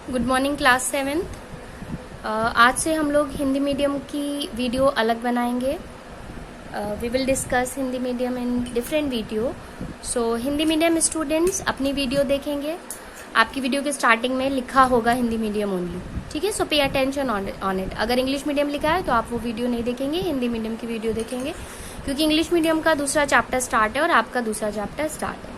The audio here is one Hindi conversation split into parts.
Good morning class 7th। आज से हम लोग हिंदी मीडियम की वीडियो अलग बनाएंगे। We will discuss Hindi medium in different video. So Hindi medium students अपनी वीडियो देखेंगे। आपकी वीडियो के स्टार्टिंग में लिखा होगा हिंदी मीडियम ओनली, ठीक है। सो पे अटेंशन ऑन इट। अगर इंग्लिश मीडियम लिखा है तो आप वो वीडियो नहीं देखेंगे, हिंदी मीडियम की वीडियो देखेंगे, क्योंकि इंग्लिश मीडियम का दूसरा चैप्टर स्टार्ट है और आपका दूसरा चैप्टर स्टार्ट है।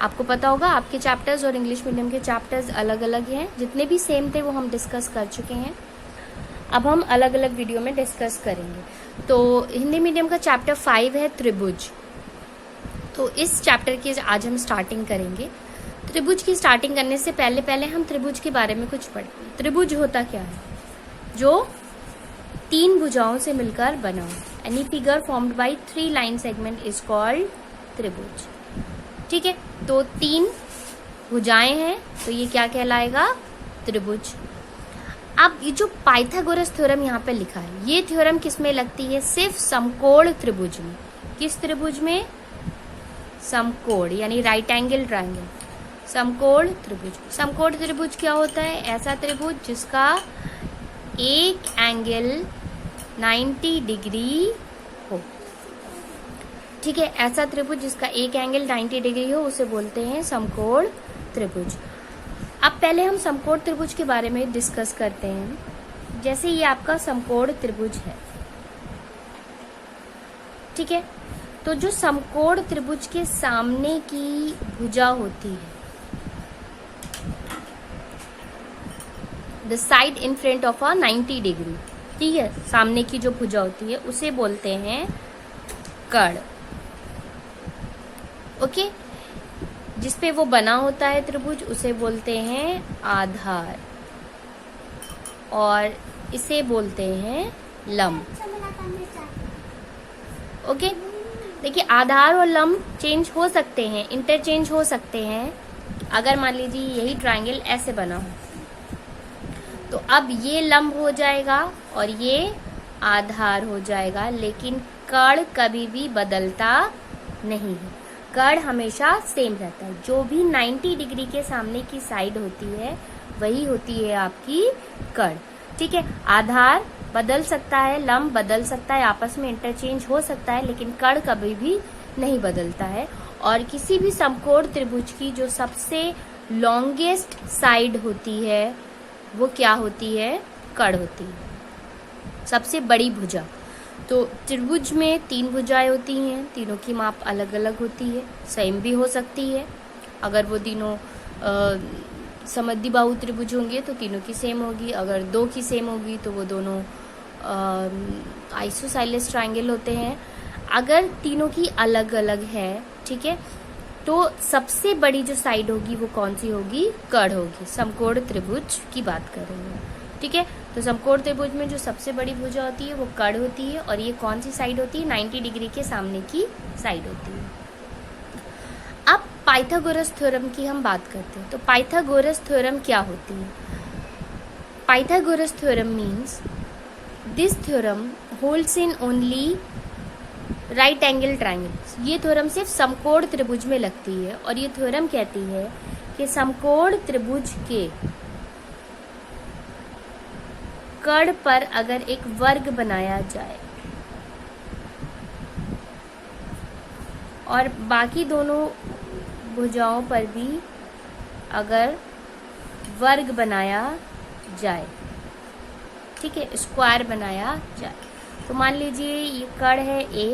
आपको पता होगा आपके चैप्टर्स और इंग्लिश मीडियम के चैप्टर्स अलग अलग हैं। जितने भी सेम थे वो हम डिस्कस कर चुके हैं। अब हम अलग अलग वीडियो में डिस्कस करेंगे। तो हिंदी मीडियम का चैप्टर 5 है त्रिभुज। तो इस चैप्टर की आज हम स्टार्टिंग करेंगे। त्रिभुज की स्टार्टिंग करने से पहले हम त्रिभुज के बारे में कुछ पढ़ेंगे। त्रिभुज होता क्या है? जो 3 भुजाओं से मिलकर बना हो। Any figure formed by 3 line segment is called त्रिभुज, ठीक है। तो 3 भुजाएं हैं तो ये क्या कहलाएगा? त्रिभुज। अब ये जो पाइथागोरस थ्योरम यहाँ पे लिखा है, ये थ्योरम किस में लगती है? सिर्फ समकोण त्रिभुज में। किस त्रिभुज में? समकोण यानी राइट एंगल ट्रायंगल, समकोण त्रिभुज। समकोण त्रिभुज क्या होता है? ऐसा त्रिभुज जिसका एक एंगल 90 डिग्री हो, ठीक है। ऐसा त्रिभुज जिसका एक एंगल 90 डिग्री हो उसे बोलते हैं समकोण त्रिभुज। अब पहले हम समकोण त्रिभुज के बारे में डिस्कस करते हैं। जैसे ये आपका समकोण त्रिभुज है, ठीक है। तो जो समकोण त्रिभुज के सामने की भुजा होती है, the side in front of a 90 degree, ठीक है, सामने की जो भुजा होती है उसे बोलते हैं कड़, ओके। जिसपे वो बना होता है त्रिभुज उसे बोलते हैं आधार, और इसे बोलते हैं लंब, ओके। देखिए आधार और लंब चेंज हो सकते हैं, इंटरचेंज हो सकते हैं। अगर मान लीजिए यही ट्रायंगल ऐसे बना हो तो अब ये लंब हो जाएगा और ये आधार हो जाएगा, लेकिन कड़ कभी भी बदलता नहीं है। कड़ हमेशा सेम रहता है। जो भी 90 डिग्री के सामने की साइड होती है वही होती है आपकी कड़, ठीक है। आधार बदल सकता है, लंब बदल सकता है, आपस में इंटरचेंज हो सकता है, लेकिन कड़ कभी भी नहीं बदलता है। और किसी भी समकोण त्रिभुज की जो सबसे लॉन्गेस्ट साइड होती है वो क्या होती है? कड़ होती है, सबसे बड़ी भुजा। तो त्रिभुज में 3 भुजाएं होती हैं, तीनों की माप अलग अलग होती है, सेम भी हो सकती है। अगर वो तीनों समद्विबाहु त्रिभुज होंगे तो तीनों की सेम होगी। अगर 2 की सेम होगी तो वो दोनों आइसोसेलेस ट्रायंगल होते हैं। अगर तीनों की अलग अलग है, ठीक है, तो सबसे बड़ी जो साइड होगी वो कौन सी होगी? कड़ होगी। समकोण त्रिभुज की बात कर रहे हैं, ठीक है। तो समकोण त्रिभुज में जो सबसे बड़ी भुजा होती है वो कड़ होती है, और ये कौन सी साइड होती है? 90 डिग्री के सामने की साइड होती है। अब पाइथागोरस थ्योरम की हम बात करते हैं। तो पाइथागोरस थ्योरम क्या होती है? Pythagoras theorem means this theorem holds in only right angle triangles. ये थ्योरम सिर्फ समकोण त्रिभुज में लगती है, और ये थ्योरम कहती है कि समकोण त्रिभुज के कड़ पर अगर एक वर्ग बनाया जाए और बाकी दोनों भुजाओं पर भी अगर वर्ग बनाया जाए, ठीक है, स्क्वायर बनाया जाए। तो मान लीजिए ये कड़ है A,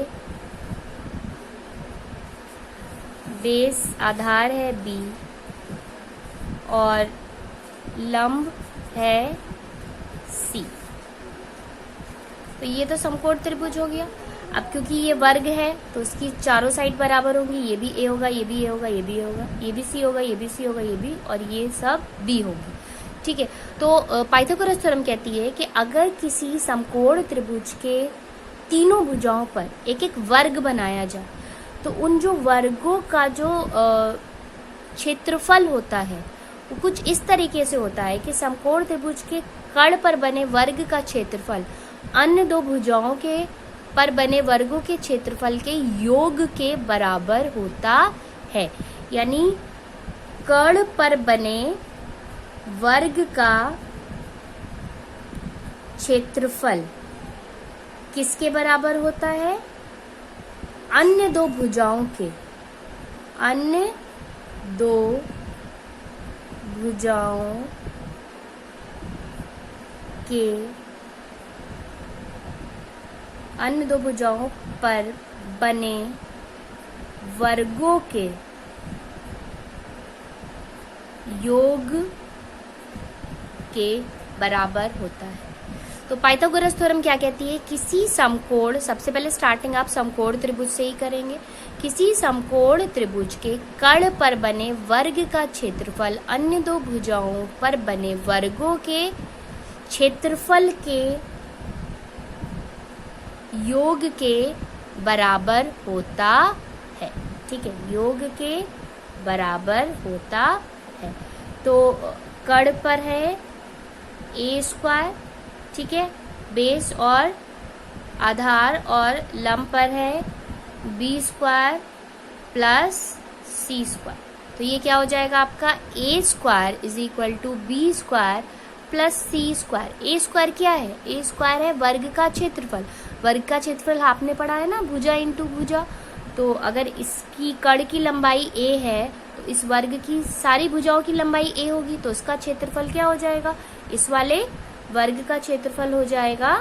बेस आधार है B, और लंब है C। तो ये तो समकोण त्रिभुज हो गया। अब क्योंकि ये वर्ग है तो इसकी चारों साइड बराबर होंगी। ये भी A होगा, ये भी A होगा, ये भी A होगा, ये भी C होगा, ये भी C होगा, ये भी, और ये सब B होगी, ठीक है। तो पाइथागोरस थ्योरम कहती है कि अगर किसी समकोण त्रिभुज के तीनों भुजाओं पर एक एक वर्ग बनाया जाए तो उन जो वर्गों का जो क्षेत्रफल होता है वो कुछ इस तरीके से होता है कि समकोण त्रिभुज के कड़ पर बने वर्ग का क्षेत्रफल अन्य 2 भुजाओं के पर बने वर्गों के क्षेत्रफल के योग के बराबर होता है। यानी कर्ण पर बने वर्ग का क्षेत्रफल किसके बराबर होता है? अन्य दो भुजाओं के, अन्य दो भुजाओं के, अन्य दो भुजाओं पर बने वर्गों के योग के बराबर होता है। तो पाइथागोरस थ्योरम क्या कहती है? किसी समकोण, सबसे पहले स्टार्टिंग आप समकोण त्रिभुज से ही करेंगे। किसी समकोण त्रिभुज के कर्ण पर बने वर्ग का क्षेत्रफल अन्य दो भुजाओं पर बने वर्गों के क्षेत्रफल के योग के बराबर होता है। ठीक है, योग के बराबर होता है। तो कर्ण पर है a स्क्वायर, ठीक है, बेस और आधार, और लंब पर है b square plus c square. तो ये क्या हो जाएगा आपका? a square is equal to b square plus c square. A square क्या है? ए स्क्वायर है वर्ग का क्षेत्रफल। वर्ग का क्षेत्रफल आपने पढ़ा है ना, भुजा इंटू भुजा। तो अगर इसकी कर्ण की लंबाई a है तो इस वर्ग की सारी भुजाओं की लंबाई a होगी, तो इसका क्षेत्रफल क्या हो जाएगा? इस वाले वर्ग का क्षेत्रफल हो जाएगा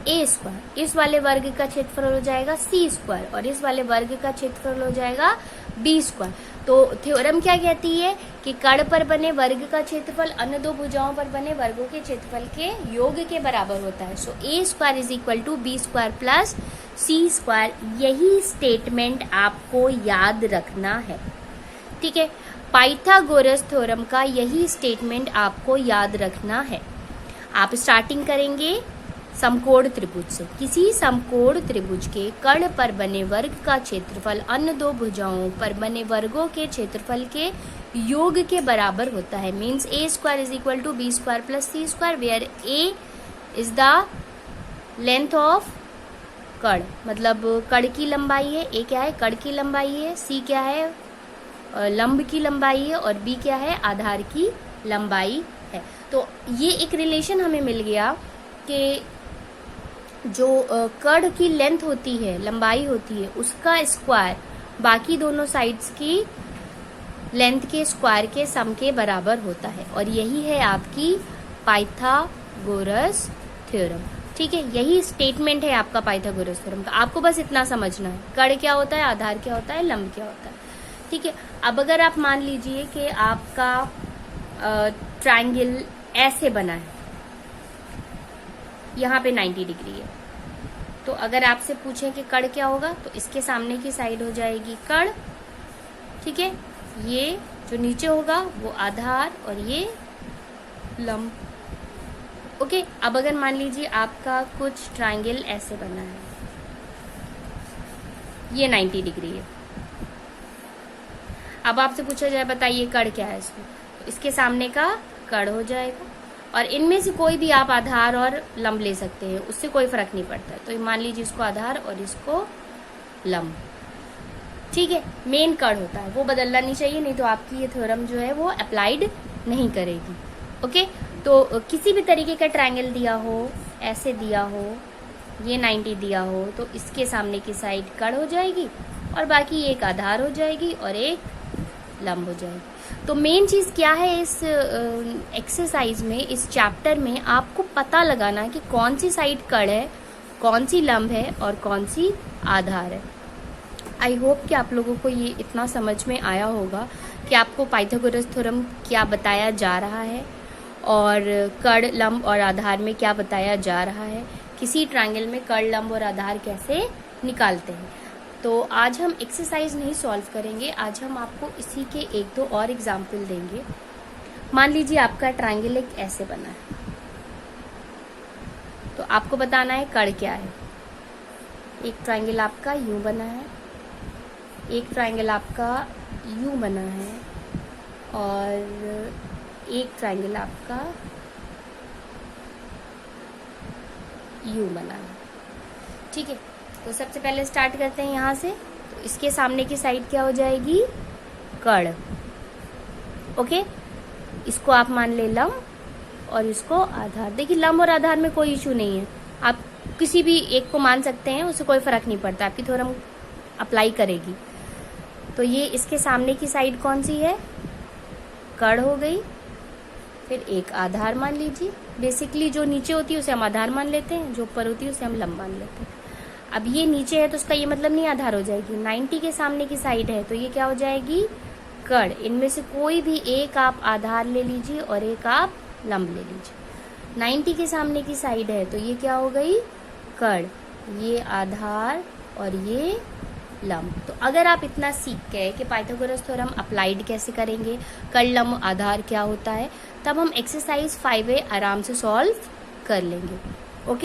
a स्क्वायर, इस वाले वर्ग का क्षेत्रफल हो जाएगा c स्क्वायर, और इस वाले वर्ग का क्षेत्रफल हो जाएगा b स्क्वायर। तो थ्योरम क्या कहती है कि कर्ण पर बने वर्ग का क्षेत्रफल अन्य दो भुजाओं पर बने वर्गों के क्षेत्रफल के योग के बराबर होता है। So a square is equal to b square plus c square. यही स्टेटमेंट आपको याद रखना है। ठीक है, पाइथागोरस थ्योरम का यही स्टेटमेंट आपको याद रखना है। आप स्टार्टिंग करेंगे समकोण त्रिभुज से। किसी समकोण त्रिभुज के कर्ण पर बने वर्ग का क्षेत्रफल अन्य दो भुजाओं पर बने वर्गों के क्षेत्रफल के योग के बराबर होता है। Means a square is equal to b square plus c square, where a is the length of कर्ण, मतलब कर्ण की लंबाई है। a क्या है? कर्ण की लंबाई है। c क्या है? लंब की लंबाई है। और b क्या है? आधार की लंबाई है। तो ये एक रिलेशन हमें मिल गया कि जो कर्ण की लेंथ होती है, लंबाई होती है, उसका स्क्वायर बाकी दोनों साइड्स की लेंथ के स्क्वायर के सम के बराबर होता है। और यही है आपकी पाइथागोरस थ्योरम। ठीक है, यही स्टेटमेंट है आपका पाइथागोरस थ्योरम का। आपको बस इतना समझना है, कर्ण क्या होता है, आधार क्या होता है, लंब क्या होता है। ठीक है, अब अगर आप मान लीजिए कि आपका ट्रायंगल ऐसे बना है, यहाँ पे 90 डिग्री है, तो अगर आपसे पूछें कि कर्ण क्या होगा, तो इसके सामने की साइड हो जाएगी कर्ण। ठीक है, ये जो नीचे होगा वो आधार और ये लंब। ओके, अब अगर मान लीजिए आपका कुछ ट्रायंगल ऐसे बना है, ये 90 डिग्री है। अब आपसे पूछा जाए बताइए कर्ण क्या है इसमें, तो इसके सामने का कर्ण हो जाएगा, और इनमें से कोई भी आप आधार और लंब ले सकते हैं, उससे कोई फर्क नहीं पड़ता। तो मान लीजिए इसको आधार और इसको लंब। ठीक है, मेन कर्ण होता है, वो बदलना नहीं चाहिए, नहीं तो आपकी ये थ्योरम जो है वो अप्लाइड नहीं करेगी। ओके, तो किसी भी तरीके का ट्रायंगल दिया हो, ऐसे दिया हो, ये 90 दिया हो, तो इसके सामने की साइड कर्ण हो जाएगी और बाकी एक आधार हो जाएगी और एक लंब हो जाएगी। तो मेन चीज़ क्या है इस एक्सरसाइज में, इस चैप्टर में आपको पता लगाना है कि कौन सी साइड कर्ण है, कौन सी लंब है और कौन सी आधार है। आई होप कि आप लोगों को ये इतना समझ में आया होगा कि आपको पाइथागोरस थ्योरम क्या बताया जा रहा है और कर्ण, लंब और आधार में क्या बताया जा रहा है, किसी ट्रायंगल में कर्ण, लंब और आधार कैसे निकालते हैं। तो आज हम एक्सरसाइज नहीं सॉल्व करेंगे, आज हम आपको इसी के एक दो और एग्जाम्पल देंगे। मान लीजिए आपका ट्रायंगल एक ऐसे बना है, तो आपको बताना है कर्ण क्या है। एक ट्रायंगल आपका यूं बना है, एक ट्रायंगल आपका यूं बना है और एक ट्रायंगल आपका यूं बना है। ठीक है, तो सबसे पहले स्टार्ट करते हैं यहाँ से। तो इसके सामने की साइड क्या हो जाएगी, कर्ण। ओके, इसको आप मान ले लंब और इसको आधार। देखिए लंब और आधार में कोई इशू नहीं है, आप किसी भी एक को मान सकते हैं, उससे कोई फर्क नहीं पड़ता, आपकी थ्योरम अप्लाई करेगी। तो ये इसके सामने की साइड कौन सी है, कड़ हो गई। फिर एक आधार मान लीजिए, बेसिकली जो नीचे होती है उसे हम आधार मान लेते हैं, जो ऊपर होती है उसे हम लंब मान लेते हैं। अब ये नीचे है तो उसका ये मतलब नहीं आधार हो जाएगी, 90 के सामने की साइड है तो ये क्या हो जाएगी, कड़। इनमें से कोई भी एक आप आधार ले लीजिए और एक आप लंब ले लीजिए। 90 के सामने की साइड है तो ये क्या हो गई, कड़, ये आधार और ये लंब। तो अगर आप इतना सीख गए कि पाइथागोरस थ्योरम अप्लाइड कैसे करेंगे, कड़ लंब आधार क्या होता है, तब हम एक्सरसाइज 5A आराम से सॉल्व कर लेंगे।